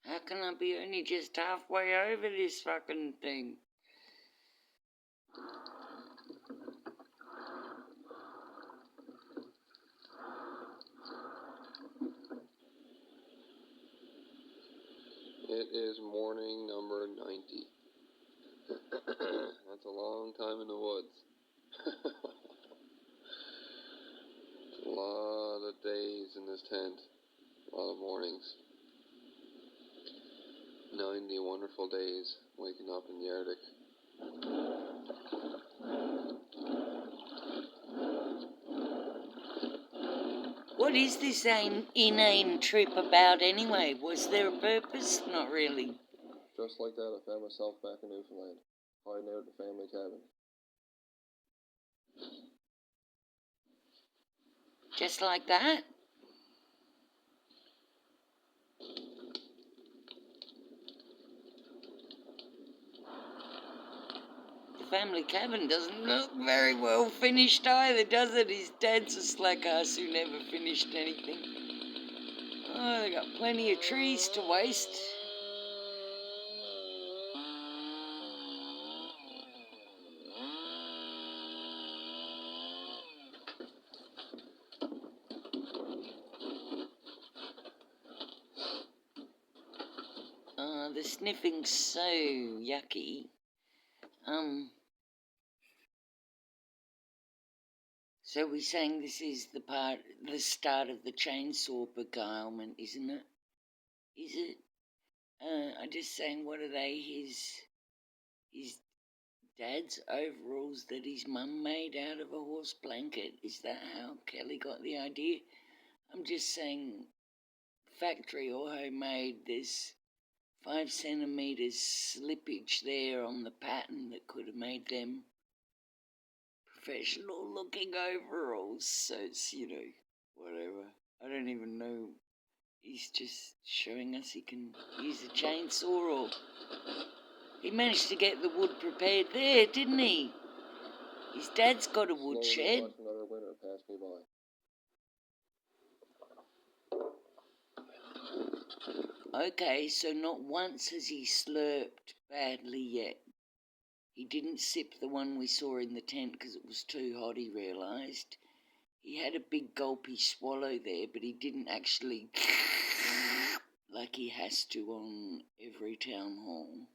How can I be only just halfway over this fucking thing? It is morning number 90. That's a long time in the woods. A lot of days in this tent. A lot of mornings. 90 wonderful days waking up in the Arctic. What is this inane trip about anyway? Was there a purpose? Not really. Just like that, I found myself back in Newfoundland, hiding out at the family cabin. Just like that? The family cabin doesn't look very well finished either, does it? His dad's a slack ass who never finished anything. Oh, they got plenty of trees to waste. The sniffing's so yucky. So we're saying this is the start of the chainsaw beguilement, isn't it? Is it? I'm just saying, what are they? His dad's overalls that his mum made out of a horse blanket. Is that how Kelly got the idea? I'm just saying, factory or homemade, there's 5 centimetres slippage there on the pattern that could have made them professional looking overalls. So it's, whatever. I don't even know. He's just showing us he can use a chainsaw, or he managed to get the wood prepared there, didn't he? His dad's got a woodshed. Slowly watch another winter pass me by. Okay, so not once has he slurped badly yet. He didn't sip the one we saw in the tent because it was too hot, he realised. He had a big gulpy swallow there, but he didn't actually like he has to on every town hall.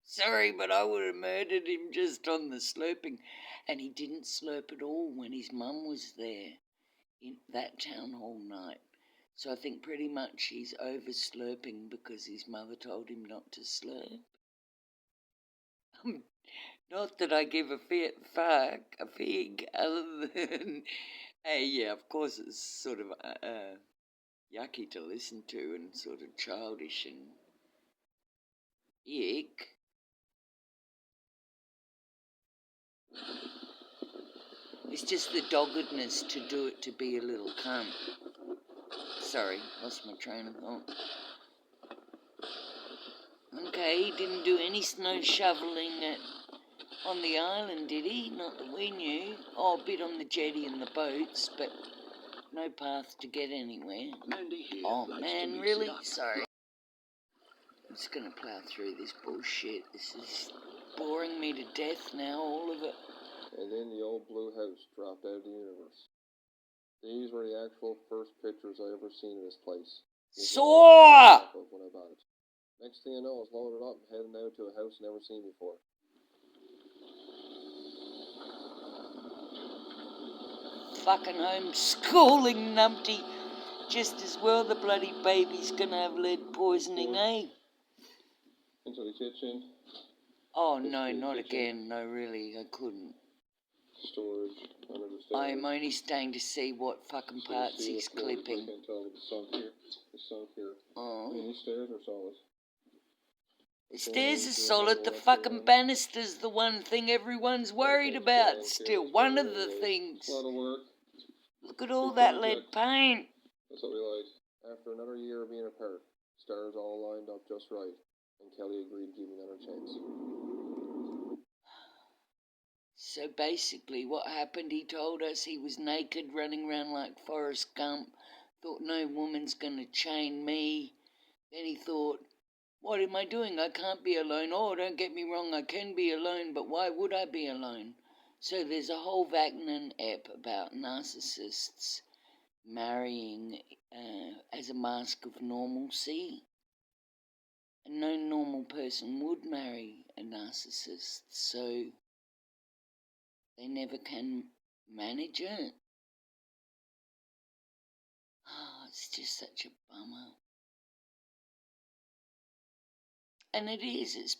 Sorry, but I would have murdered him just on the slurping. And he didn't slurp at all when his mum was there in that town hall night. So I think pretty much he's over slurping because his mother told him not to slurp. Not that I give a fig, other than, hey, yeah, of course it's sort of yucky to listen to and sort of childish and ick. It's just the doggedness to do it to be a little cunt. Sorry, lost my train of thought. Okay, he didn't do any snow shoveling on the island, did he? Not that we knew. Oh, a bit on the jetty and the boats, but no path to get anywhere. Oh, man, really? Sorry. I'm just going to plough through this bullshit. This is boring me to death now, all of it. And then the old blue house dropped out of the universe. These were the actual first pictures I ever seen of this place. Saw! When I bought it. Next thing you know, I was loaded up and heading out to a house never seen before. Fucking homeschooling numpty. Just as well the bloody baby's gonna have lead poisoning, eh? Into the kitchen. Oh, no, not again. No, really, I couldn't. Storage under the stairs. I'm only staying to see what fucking parts he's clipping. I can't tell, but it's sunk here. It's sunk here. Oh. I mean, these stairs are solid. The stairs are solid. The fucking banister's the one thing everyone's worried about still. One of the things. A lot of work. Look at all that lead paint. That's what we like. After another year of being apart, stars all lined up just right, and Kelly agreed to give me another chance. So basically what happened, he told us he was naked running around like Forrest Gump, thought no woman's going to chain me, Then he thought, what am I doing? I can't be alone. Oh, don't get me wrong, I can be alone, but why would I be alone? So there's a whole Wagner ep about narcissists marrying as a mask of normalcy. And no normal person would marry a narcissist, so they never can manage it. Oh, it's just such a bummer. And it is.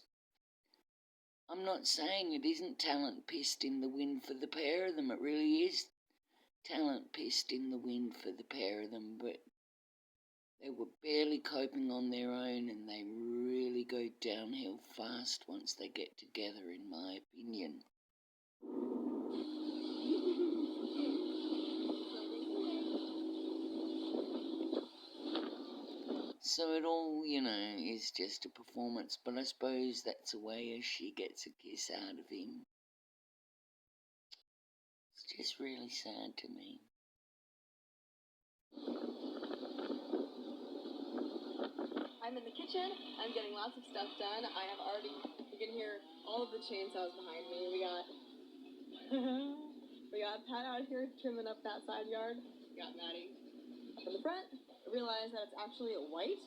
I'm not saying it isn't talent pissed in the wind for the pair of them. It really is talent pissed in the wind for the pair of them, but they were barely coping on their own, and they really go downhill fast once they get together, in my opinion. So it all, is just a performance, but I suppose that's a way as she gets a kiss out of him. It's just really sad to me. I'm in the kitchen. I'm getting lots of stuff done. You can hear all of the chainsaws behind me. We got Pat out here trimming up that side yard. We got Maddie up in the front. I realized that it's actually white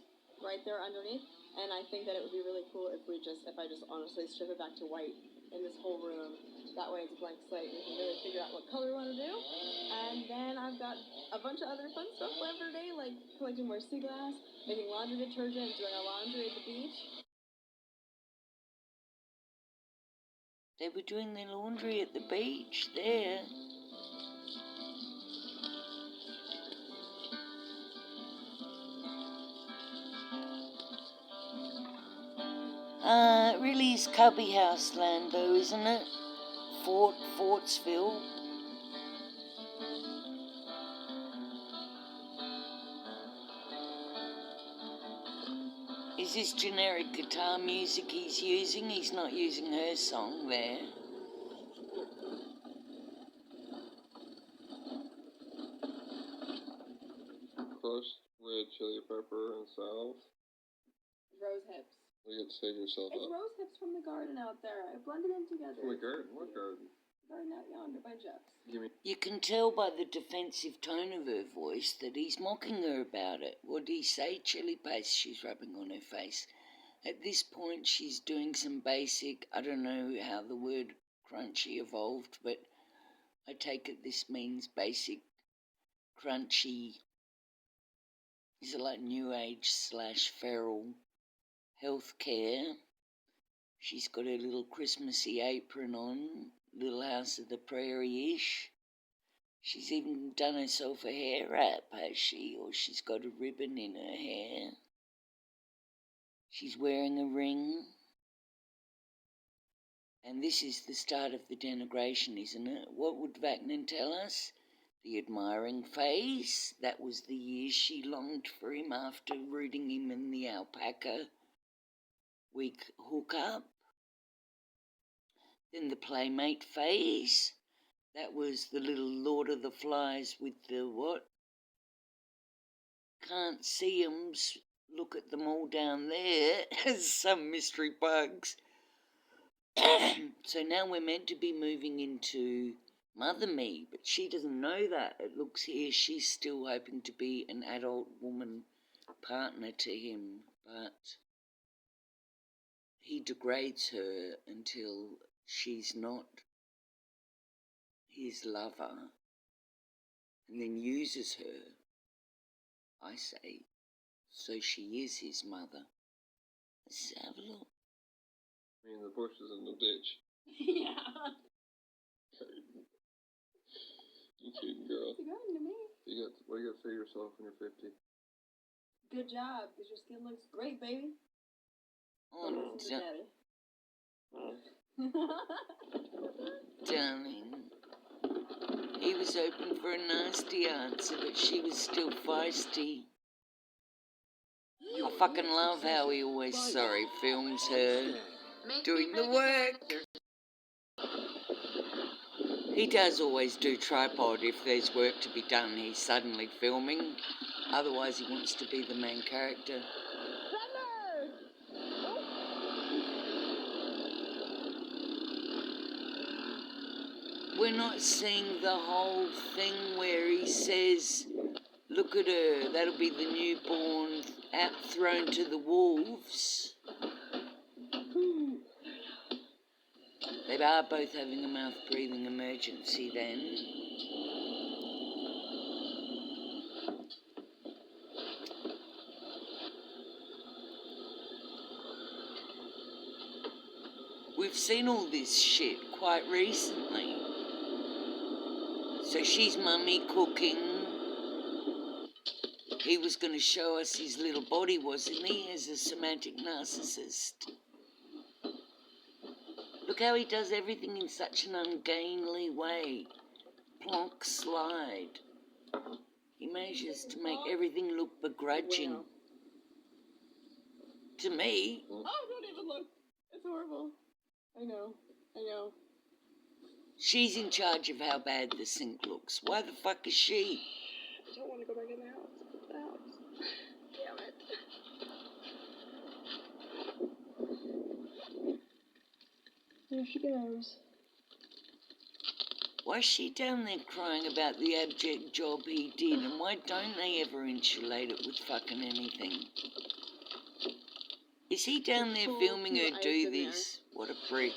right there underneath, and I think that it would be really cool if I just honestly strip it back to white in this whole room. That way it's a blank slate. We can really figure out what color we want to do. And then I've got a bunch of other fun stuff planned for today, like collecting more sea glass, making laundry detergent, doing our laundry at the beach. They were doing their laundry at the beach there. It really is Cubby House land though, isn't it? Fortsville. Is this generic guitar music he's using? He's not using her song there. Crushed red chili pepper and salve. Rose hips. You get to save yourself It's up. rose hips from the garden out there. I blended them together. From the garden? What garden? Garden out yonder by Jeff's. You can tell by the defensive tone of her voice that he's mocking her about it. What did he say? Chili paste she's rubbing on her face. At this point, she's doing some basic, I don't know how the word crunchy evolved, but I take it this means basic crunchy. Is it like New Age / feral healthcare? She's got her little Christmassy apron on, Little House of the Prairie-ish. She's even done herself a hair wrap, has she? Or she's got a ribbon in her hair. She's wearing a ring. And this is the start of the denigration, isn't it? What would Wagner tell us? The admiring phase. That was the years she longed for him after rooting him in the alpaca week hookup. Then the playmate phase. That was the little Lord of the Flies with the what? Can't see 'ems. Look at them all down there as some mystery bugs. So now we're meant to be moving into Mother Me, but she doesn't know that. It looks here she's still hoping to be an adult woman partner to him, but he degrades her until she's not his lover, and then uses her, I say, so she is his mother. Let's have a look. I mean, the bush is in the ditch. Yeah. You kidding, girl? It's a garden to me. What do you got to say to yourself when you're 50? Good job, because your skin looks great, baby. Oh, Daddy. darling. He was hoping for a nasty answer, but she was still feisty. I fucking love how he always, films her doing the work. He does always do tripod if there's work to be done. He's suddenly filming. Otherwise, he wants to be the main character. we're not seeing the whole thing where he says, look at her, that'll be the newborn out thrown to the wolves. They are both having a mouth-breathing emergency then. We've seen all this shit quite recently. So she's mummy cooking. He was going to show us his little body, wasn't he, as a somatic narcissist? Look how he does everything in such an ungainly way. Plonk, slide. He manages to make everything look begrudging. Wow. To me. Oh, don't even look. It's horrible. I know. She's in charge of how bad the sink looks. Why the fuck is she? I don't want to go back in the house. It's the house. Damn it. There she goes. Why is she down there crying about the abject job he did, and why don't they ever insulate it with fucking anything? Is he down there filming her do this? What a prick.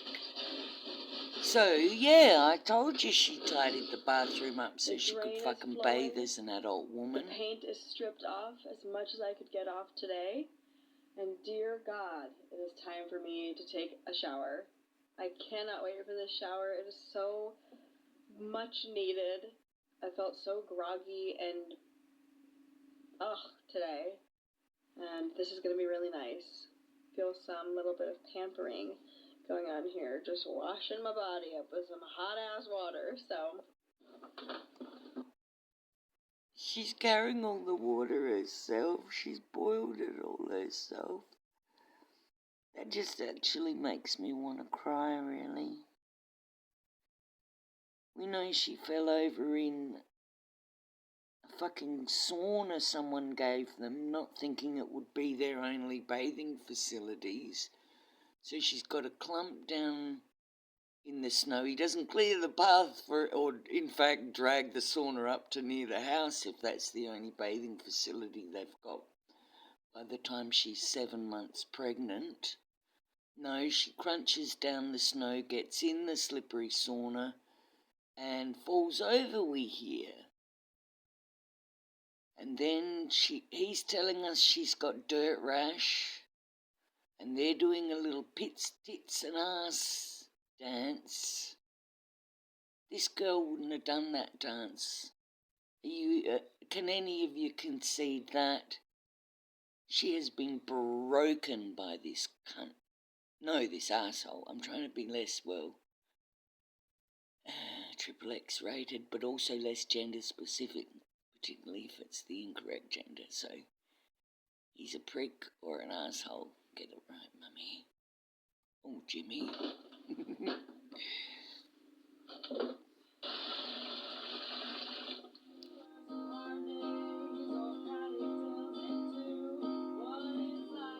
So, yeah, I told you she tidied the bathroom up so she could fucking bathe as an adult woman. The paint is stripped off as much as I could get off today. And dear God, it is time for me to take a shower. I cannot wait for this shower. It is so much needed. I felt so groggy and today. And this is going to be really nice. Feel some little bit of pampering going on here. Just washing my body up with some hot-ass water, so. She's carrying all the water herself. She's boiled it all herself. That just actually makes me want to cry, really. We know she fell over in a fucking sauna someone gave them, not thinking it would be their only bathing facilities. So she's got a clump down in the snow. He doesn't clear the path or in fact drag the sauna up to near the house if that's the only bathing facility they've got by the time she's 7 months pregnant. No, she crunches down the snow, gets in the slippery sauna, and falls over, we hear. And then he's telling us she's got dirt rash, and they're doing a little pits, tits and ass dance. This girl wouldn't have done that dance. Can any of you concede that? She has been broken by this cunt. No, this asshole. I'm trying to be less, XXX rated, but also less gender specific, particularly if it's the incorrect gender. So, he's a prick or an asshole. Get it right, mummy. Oh, Jimmy.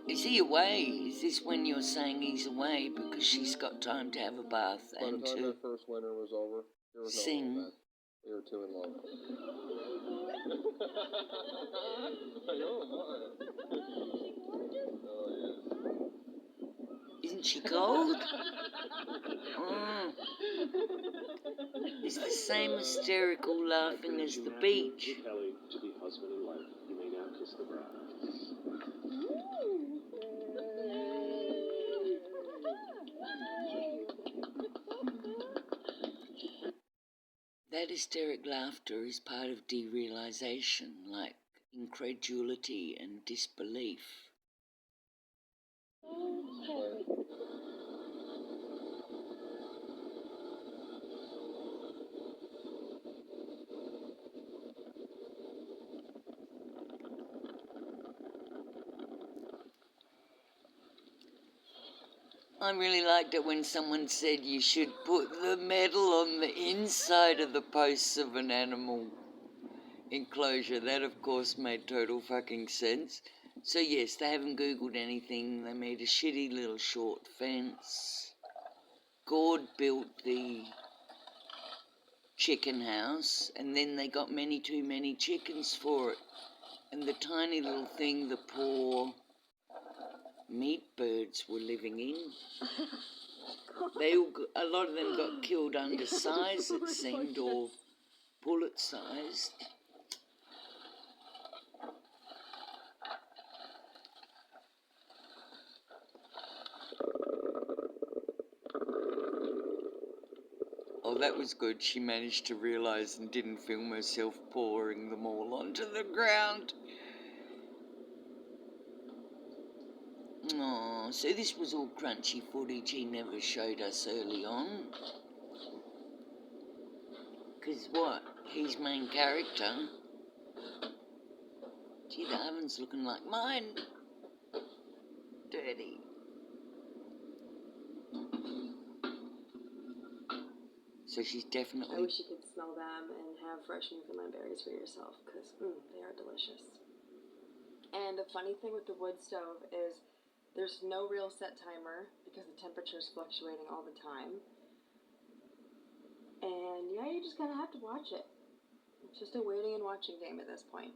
Is he away? Is this when you're saying he's away because she's got time to have a bath By and the time to that first winter was over, there was sing? no they were too in love. Oh, yes. Isn't she cold? Oh. It's the same hysterical laughing as the beach. Kelly to be husband and wife. You may now kiss the bride. That hysteric laughter is part of derealization, like incredulity and disbelief. I really liked it when someone said you should put the medal on the inside of the posts of an animal enclosure. That, of course, made total fucking sense. So, yes, they haven't Googled anything. They made a shitty little short fence. Gord built the chicken house, and then they got many too many chickens for it. And the tiny little thing the poor meat birds were living in, a lot of them got killed undersized, it seemed, or bullet-sized. Oh, that was good. She managed to realise and didn't film herself pouring them all onto the ground. Oh, so this was all crunchy footage he never showed us early on. Because what? He's main character. Gee, the oven's looking like mine. Dirty. So she's definitely... I wish you could smell them and have fresh Newfoundland berries for yourself, because they are delicious. And the funny thing with the wood stove is there's no real set timer because the temperature is fluctuating all the time. And yeah, you just kind of have to watch it. It's just a waiting and watching game at this point.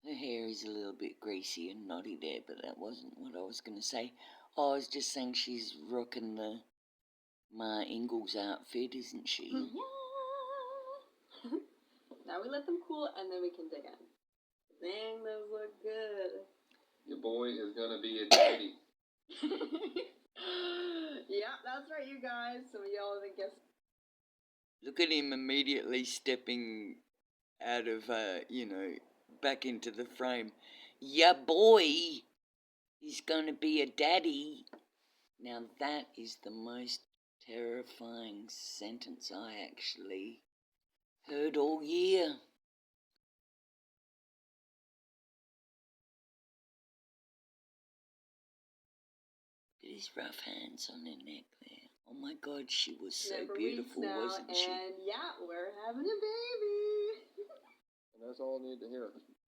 Her hair is a little bit greasy and knotty there, but that wasn't what I was going to say. Oh, I was just saying she's rocking the Ma Ingalls outfit, isn't she? Yeah. Now we let them cool and then we can dig in. Dang, those look good. Your boy is gonna be a daddy. Yeah, that's right, you guys. Some of y'all have guessed. Look at him immediately stepping out of, back into the frame. Ya boy is going to be a daddy. Now that is the most terrifying sentence I actually heard all year. His rough hands on her neck there. Oh my God, she was so beautiful, wasn't she? And yeah, we're having a baby. And that's all I need to hear. As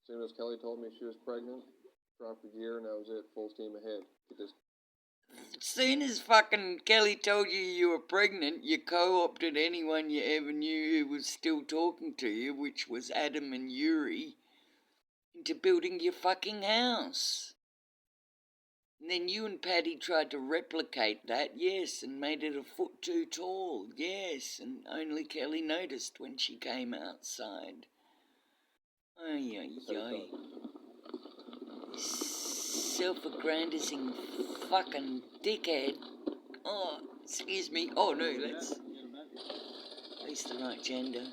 soon as Kelly told me she was pregnant, dropped the gear, and that was it. Full steam ahead. Get this. As soon as fucking Kelly told you were pregnant, you co-opted anyone you ever knew who was still talking to you, which was Adam and Yuri, into building your fucking house. And then you and Patty tried to replicate that, yes, and made it a foot too tall, yes, and only Kelly noticed when she came outside. Ay, ay, ay. Self-aggrandizing fucking dickhead. Oh, excuse me. Oh, no, that's at least the right gender.